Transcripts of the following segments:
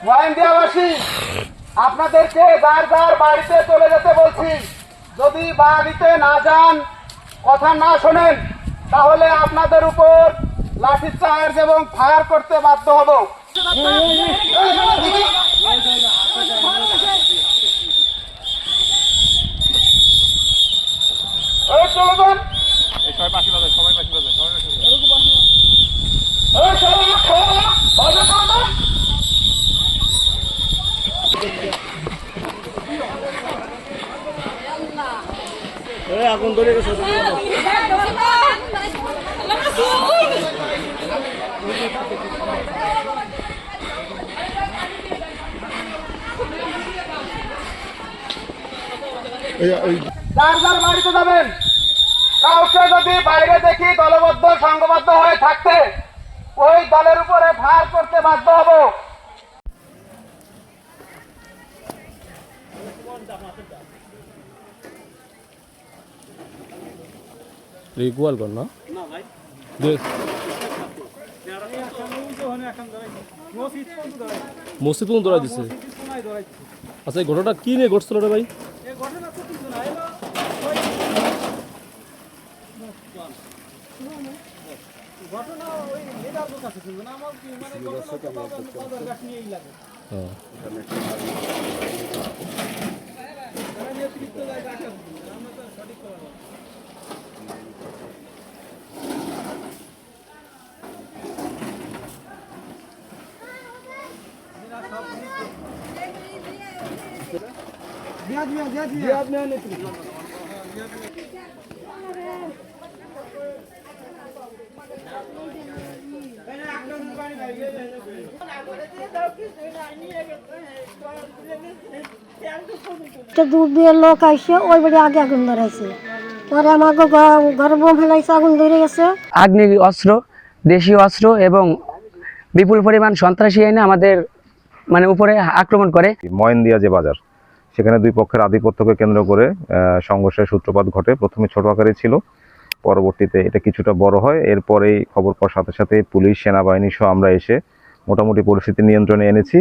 মহেন্দিয়াবাসী, আপনাদেরকে যার যার বাড়িতে চলে যেতে বলছি। যদি বাড়িতে না যান, কথা না শোনেন, তাহলে আপনাদের উপর লাঠিচার্জ এবং ফায়ার করতে বাধ্য হব। আগুন ধরে গেছে। যার যার বাড়িতে যাবেন। কাউকে যদি বাইরে দেখি দলবদ্ধ সংঘবদ্ধ হয়ে থাকতে, ওই দলের উপরে ফায়ার করতে বাধ্য হব। গোয়ালঘর না মসজিদ পর্যন্ত ধরা দিচ্ছে। আচ্ছা, এই ঘটনাটা কি নিয়ে ঘটছিল রে ভাই? দূর দিয়ে লোক আইসে ওই বাড়ি আগে আগুন ধরাইছে, পরে আমাকে ঘরে বোম ফেলাইছে, আগুন ধরে গেছে। আগ্নেয় অস্ত্র, দেশীয় অস্ত্র এবং বিপুল পরিমাণ সন্ত্রাসী এনে আমাদের উপরে আক্রমণ করে। মহেন্দিয়া যে বাজার, সেখানে দুই পক্ষের আধিপত্যকে কেন্দ্র করে সংঘর্ষের সূত্রপাত ঘটে। প্রথমে ছোট আকারে ছিল, পরবর্তীতে এটা কিছুটা বড় হয়। এরপরেই খবর পাওয়ার সাথে সাথে পুলিশ, সেনাবাহিনী সহ আমরা এসে মোটামুটি পরিস্থিতি নিয়ন্ত্রণে এনেছি।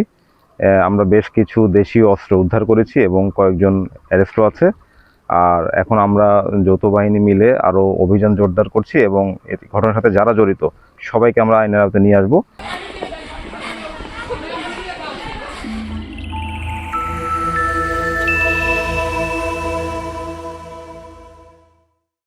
আমরা বেশ কিছু দেশীয় অস্ত্র উদ্ধার করেছি এবং কয়েকজন অ্যারেস্টও আছে। আর এখন আমরা যৌথ বাহিনী মিলে আরও অভিযান জোরদার করছি এবং এই ঘটনার সাথে যারা জড়িত সবাইকে আমরা আইনের আওতায় নিয়ে আসবো।